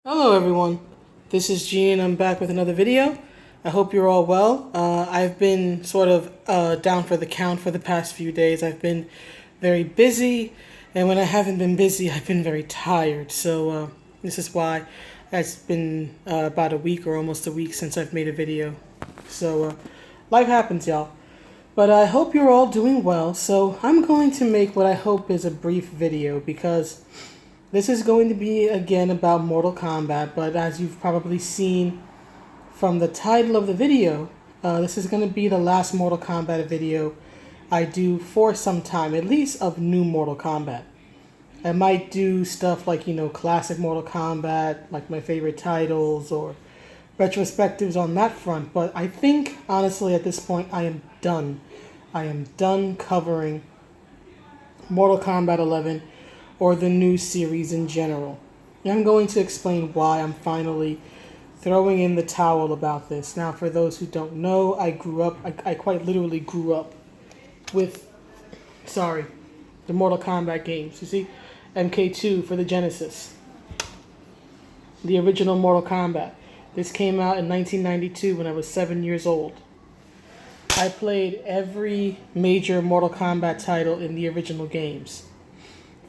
Hello everyone, this is Gene. I'm back with another video. I hope you're all well. I've been sort of down for the count for the past few days. I've been very busy, and when I haven't been busy, I've been very tired. So this is why it's been about a week or almost a week since I've made a video. So life happens, y'all. But I hope you're all doing well. So I'm going to make what I hope is a brief video because this is going to be, again, about Mortal Kombat, but as you've probably seen from the title of the video, this is going to be the last Mortal Kombat video I do for some time, at least of new Mortal Kombat. I might do stuff like, classic Mortal Kombat, like my favorite titles, or retrospectives on that front, but I think, honestly, at this point, I am done. I am done covering Mortal Kombat 11 or the new series in general. And I'm going to explain why I'm finally throwing in the towel about this. Now, for those who don't know, I quite literally grew up with, the Mortal Kombat games. You see, MK2 for the Genesis, the original Mortal Kombat. This came out in 1992 when I was 7 years old. I played every major Mortal Kombat title in the original games.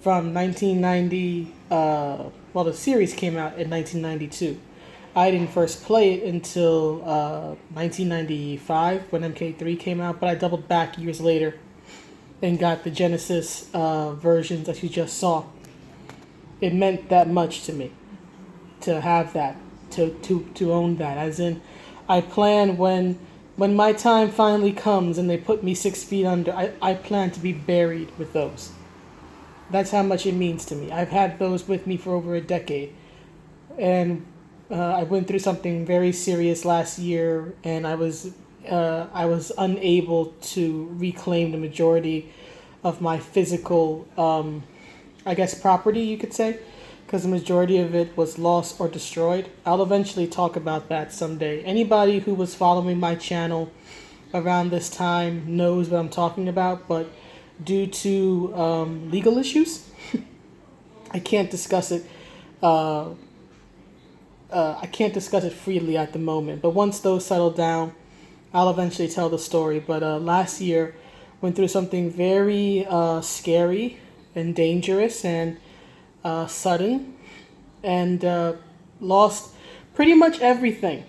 From 1990, the series came out in 1992. I didn't first play it until 1995 when MK3 came out, but I doubled back years later and got the Genesis versions that you just saw. It meant that much to me to have that, to own that. As in, I plan when my time finally comes and they put me 6 feet under, I plan to be buried with those. That's how much it means to me. I've had those with me for over a decade. And I went through something very serious last year, and I was unable to reclaim the majority of my physical, property, you could say, because the majority of it was lost or destroyed. I'll eventually talk about that someday. Anybody who was following my channel around this time knows what I'm talking about, but due to legal issues, I can't discuss it. I can't discuss it freely at the moment. But once those settle down, I'll eventually tell the story. But last year, went through something very scary and dangerous and sudden, and lost pretty much everything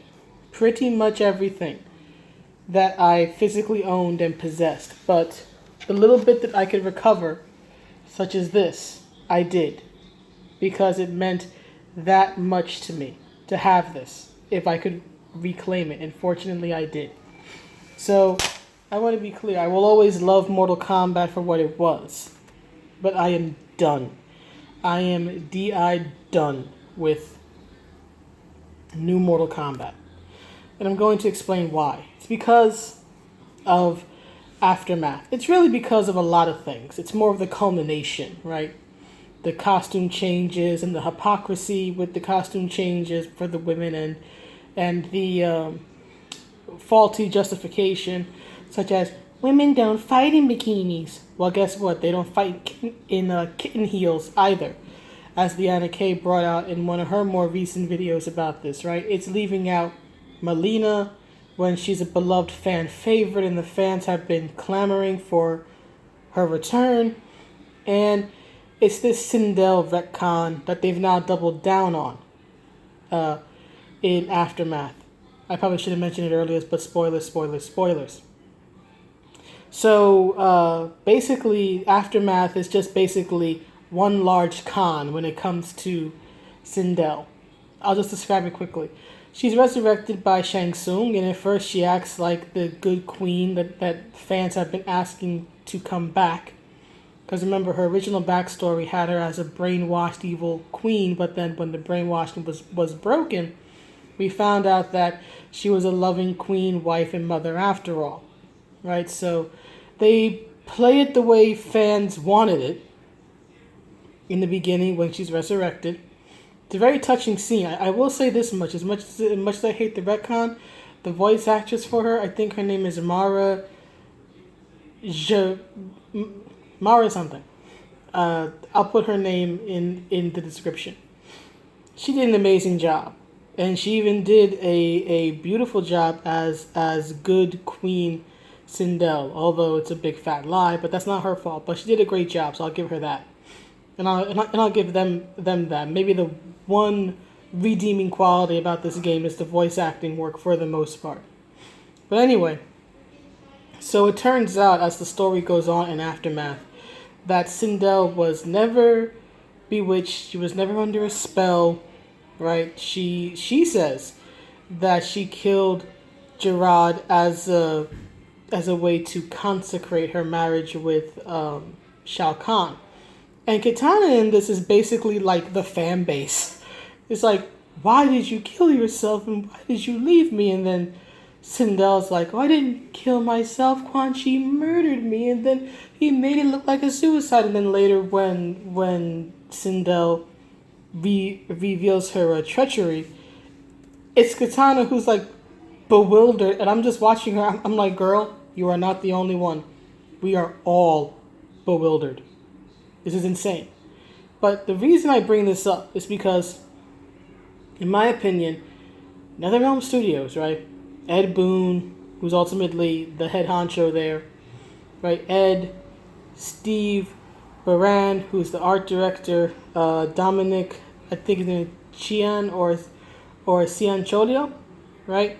that I physically owned and possessed. But the little bit that I could recover, such as this, I did. Because it meant that much to me to have this, if I could reclaim it. And fortunately, I did. So, I want to be clear. I will always love Mortal Kombat for what it was. But I am done. I am done with new Mortal Kombat. And I'm going to explain why. It's because of Aftermath. It's really because of a lot of things. It's more of the culmination, right? The costume changes and the hypocrisy with the costume changes for the women, and the faulty justification, such as women don't fight in bikinis. Well, guess what? They don't fight in kitten heels either, as Liana K brought out in one of her more recent videos about this, right? It's leaving out Mileena when she's a beloved fan favorite and the fans have been clamoring for her return. And it's this Sindel retcon that they've now doubled down on in Aftermath. I probably should have mentioned it earlier, but spoilers. So basically, Aftermath is just basically one large con when it comes to Sindel. I'll just describe it quickly. She's resurrected by Shang Tsung, and at first she acts like the good queen that fans have been asking to come back. Because remember, her original backstory had her as a brainwashed evil queen, but then when the brainwashing was broken, we found out that she was a loving queen, wife, and mother after all. Right? So they play it the way fans wanted it in the beginning when she's resurrected. It's a very touching scene. I will say this much. As much as I hate the retcon, the voice actress for her, I think her name is Mara something. I'll put her name in the description. she did an amazing job. And she even did a beautiful job as good Queen Sindel, although it's a big fat lie, but that's not her fault. But she did a great job, so I'll give her that. And I'll give them that. Maybe the one redeeming quality about this game is the voice acting work for the most part. But anyway, so it turns out as the story goes on in Aftermath that Sindel was never bewitched. She was never under a spell, right? She says that she killed Gerard as a way to consecrate her marriage with Shao Kahn. And Kitana in this is basically like the fan base. It's like, why did you kill yourself and why did you leave me? And then Sindel's like, oh, I didn't kill myself. Quan Chi murdered me, and then he made it look like a suicide. And then later, when Sindel reveals her treachery, it's Kitana who's like bewildered, and I'm just watching her. I'm like, girl, you are not the only one. We are all bewildered. This is insane. But the reason I bring this up is because, in my opinion, NetherRealm Studios, right? Ed Boon, who's ultimately the head honcho there, right? Ed, Steve, Beran, who's the art director, Dominic, I think his name is Cianciolo, right?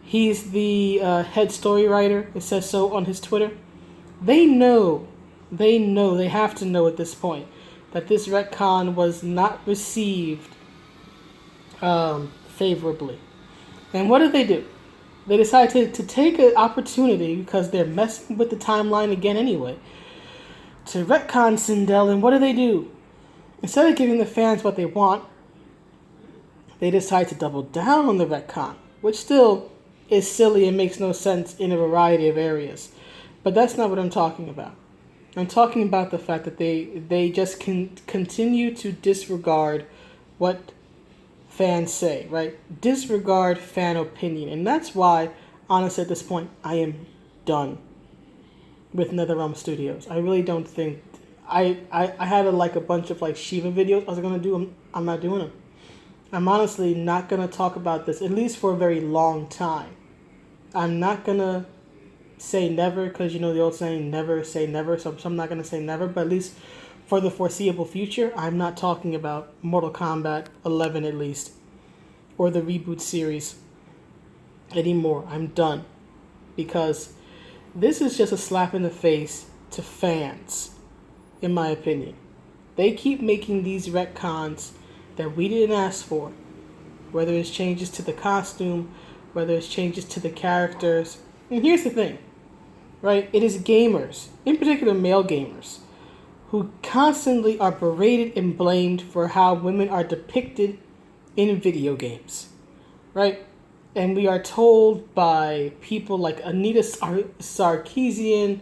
He's the head story writer. It says so on his Twitter. They have to know at this point that this retcon was not received favorably. And what do? They decided to take an opportunity, because they're messing with the timeline again anyway, to retcon Sindel. And what do? Instead of giving the fans what they want, they decide to double down on the retcon, which still is silly and makes no sense in a variety of areas. But that's not what I'm talking about. I'm talking about the fact that they just continue to disregard what fans say, right? Disregard fan opinion. And that's why, honestly, at this point, I am done with NetherRealm Studios. I really don't think... I had a bunch of Shiva videos I was going to do. I'm not doing them. I'm honestly not going to talk about this, at least for a very long time. I'm not going to say never, because the old saying, never say never, so I'm not going to say never, but at least for the foreseeable future, I'm not talking about Mortal Kombat 11 at least, or the reboot series anymore. I'm done, because this is just a slap in the face to fans, in my opinion. They keep making these retcons that we didn't ask for, whether it's changes to the costume, whether it's changes to the characters. And here's the thing, right? It is gamers, in particular male gamers, who constantly are berated and blamed for how women are depicted in video games, right? And we are told by people like Anita Sarkeesian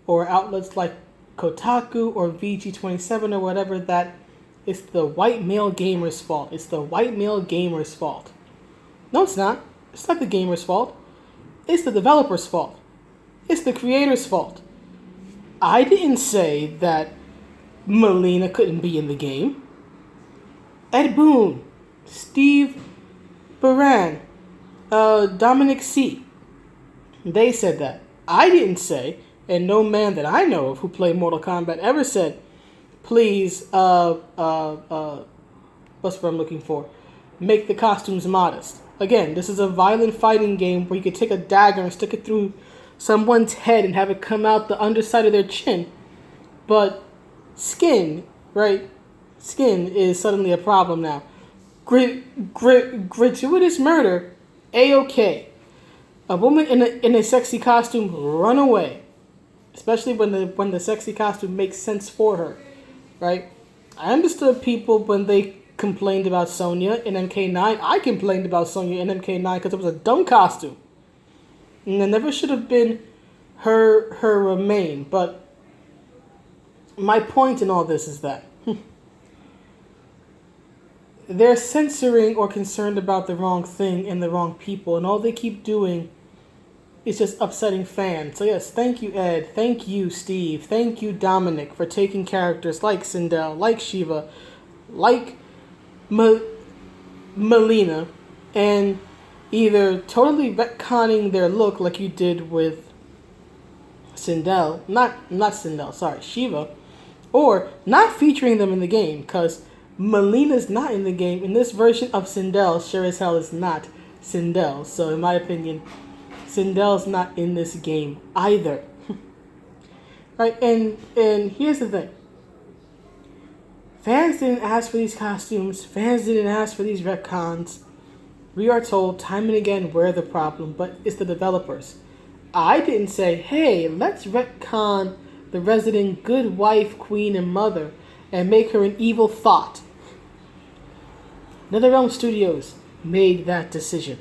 or outlets like Kotaku or VG27 or whatever that it's the white male gamer's fault. It's the white male gamer's fault. No, it's not. It's not the gamer's fault. It's the developer's fault. It's the creator's fault. I didn't say that Mileena couldn't be in the game. Ed Boon, Steve Beran, Dominic C. They said that. I didn't say, and no man that I know of who played Mortal Kombat ever said, please, what's what I'm looking for? Make the costumes modest. Again, this is a violent fighting game where you could take a dagger and stick it through someone's head and have it come out the underside of their chin. But skin, right? Skin is suddenly a problem now. Gratuitous murder, A-okay. A woman in a sexy costume, run away. Especially when the sexy costume makes sense for her, right? I understood people when they complained about Sonya in MK9. I complained about Sonya in MK9 because it was a dumb costume. And it never should have been her remain. But my point in all this is that they're censoring or concerned about the wrong thing and the wrong people. And all they keep doing is just upsetting fans. So yes, thank you, Ed. Thank you, Steve. Thank you, Dominic, for taking characters like Sindel, like Shiva, like Mileena and either totally retconning their look like you did with Sindel, not Sindel, sorry, Shiva, or not featuring them in the game, because Mileena's not in the game. In this version of Sindel, sure as hell is not Sindel. So in my opinion, Sindel's not in this game either. Right, and here's the thing. Fans didn't ask for these costumes. Fans didn't ask for these retcons. We are told time and again we're the problem, but it's the developers. I didn't say, hey, let's retcon the resident good wife, queen, and mother and make her an evil thought. NetherRealm Studios made that decision.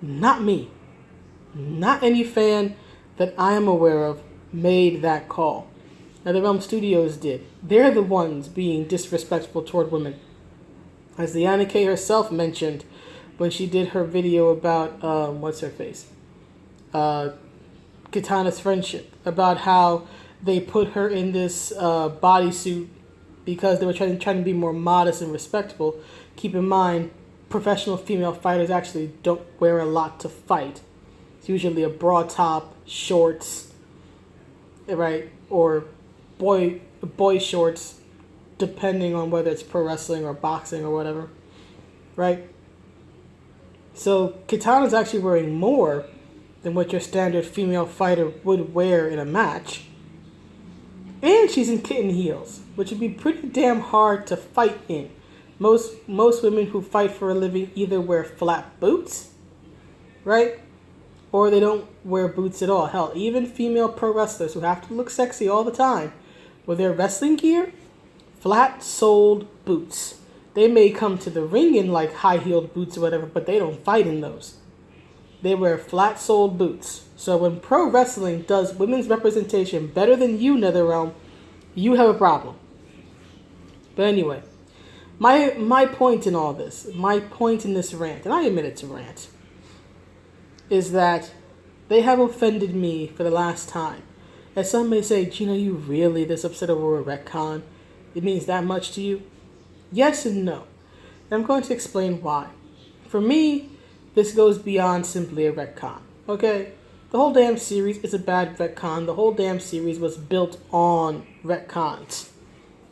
Not me. Not any fan that I am aware of made that call. NetherRealm Studios did. They're the ones being disrespectful toward women. As the Annika herself mentioned when she did her video about, what's her face? Kitana's friendship, about how they put her in this bodysuit because they were trying to be more modest and respectful. Keep in mind, professional female fighters actually don't wear a lot to fight. It's usually a bra top, shorts, right, or boy shorts, depending on whether it's pro wrestling or boxing or whatever, right? So Kitana's actually wearing more than what your standard female fighter would wear in a match. And she's in kitten heels, which would be pretty damn hard to fight in. Most women who fight for a living either wear flat boots, right? Or they don't wear boots at all. Hell, even female pro wrestlers who have to look sexy all the time with their wrestling gear, flat-soled boots. They may come to the ring in like high-heeled boots or whatever, but they don't fight in those. They wear flat-soled boots. So when pro wrestling does women's representation better than you, NetherRealm, you have a problem. But anyway, my point in all this, my point in this rant, and I admit it's a rant, is that they have offended me for the last time. As some may say, Gino, you really this upset over a retcon? It means that much to you? Yes and no. And I'm going to explain why. For me, this goes beyond simply a retcon, okay? The whole damn series is a bad retcon. The whole damn series was built on retcons.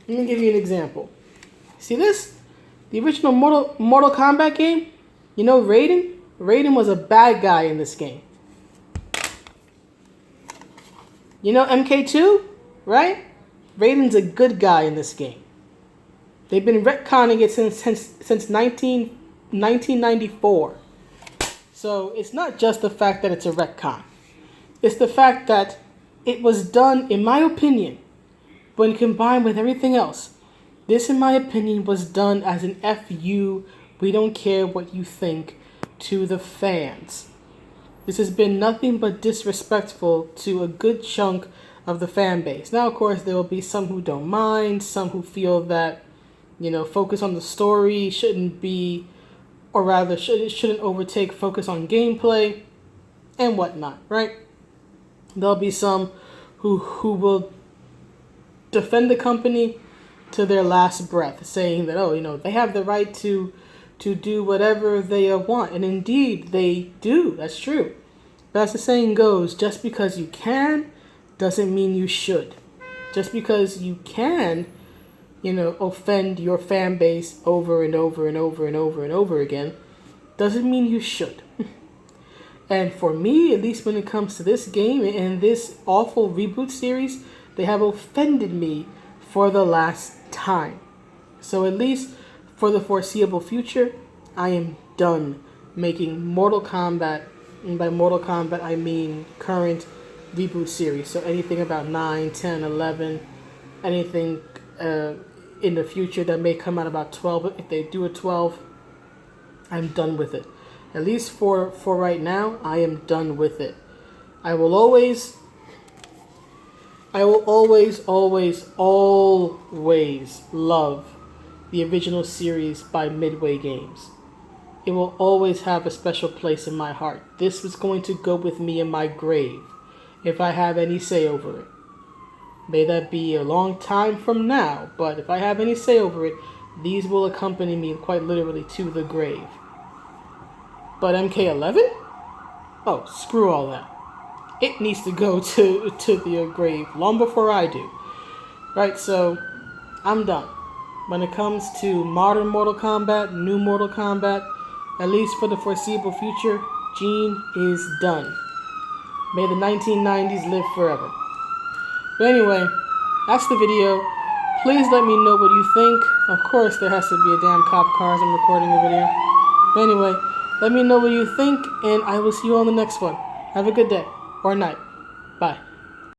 Let me give you an example. See this? The original Mortal Kombat game? You know Raiden? Raiden was a bad guy in this game. You know MK2? Right? Raiden's a good guy in this game. They've been retconning it since 1994. So it's not just the fact that it's a retcon. It's the fact that it was done, in my opinion, when combined with everything else. This, in my opinion, was done as an FU, we don't care what you think, to the fans. This has been nothing but disrespectful to a good chunk of the fan base. Now, of course, there will be some who don't mind, some who feel that, focus on the story shouldn't be, or rather, shouldn't overtake focus on gameplay and whatnot, right? There'll be some who will defend the company to their last breath, saying that, they have the right to do whatever they want. And indeed, they do. That's true. But as the saying goes, just because you can doesn't mean you should. Just because you can, offend your fan base over and over and over and over and over again, doesn't mean you should. And for me, at least when it comes to this game and this awful reboot series, they have offended me for the last time. So at least for the foreseeable future, I am done making Mortal Kombat, and by Mortal Kombat I mean current reboot series. So anything about 9, 10, 11, anything in the future that may come out about 12. If they do a 12, I'm done with it. At least for right now, I am done with it. I will always love the original series by Midway Games. It will always have a special place in my heart. This was going to go with me in my grave if I have any say over it. May that be a long time from now, but if I have any say over it, These will accompany me quite literally to the grave. But MK11? Oh, screw all that. It needs to go to the grave long before I do. Right, so I'm done. When it comes to modern Mortal Kombat, new Mortal Kombat, at least for the foreseeable future, Gene is done. May the 1990s live forever. But anyway, that's the video. Please let me know what you think. Of course, there has to be a damn cop car as I'm recording the video. But anyway, let me know what you think, and I will see you on the next one. Have a good day or night. Bye.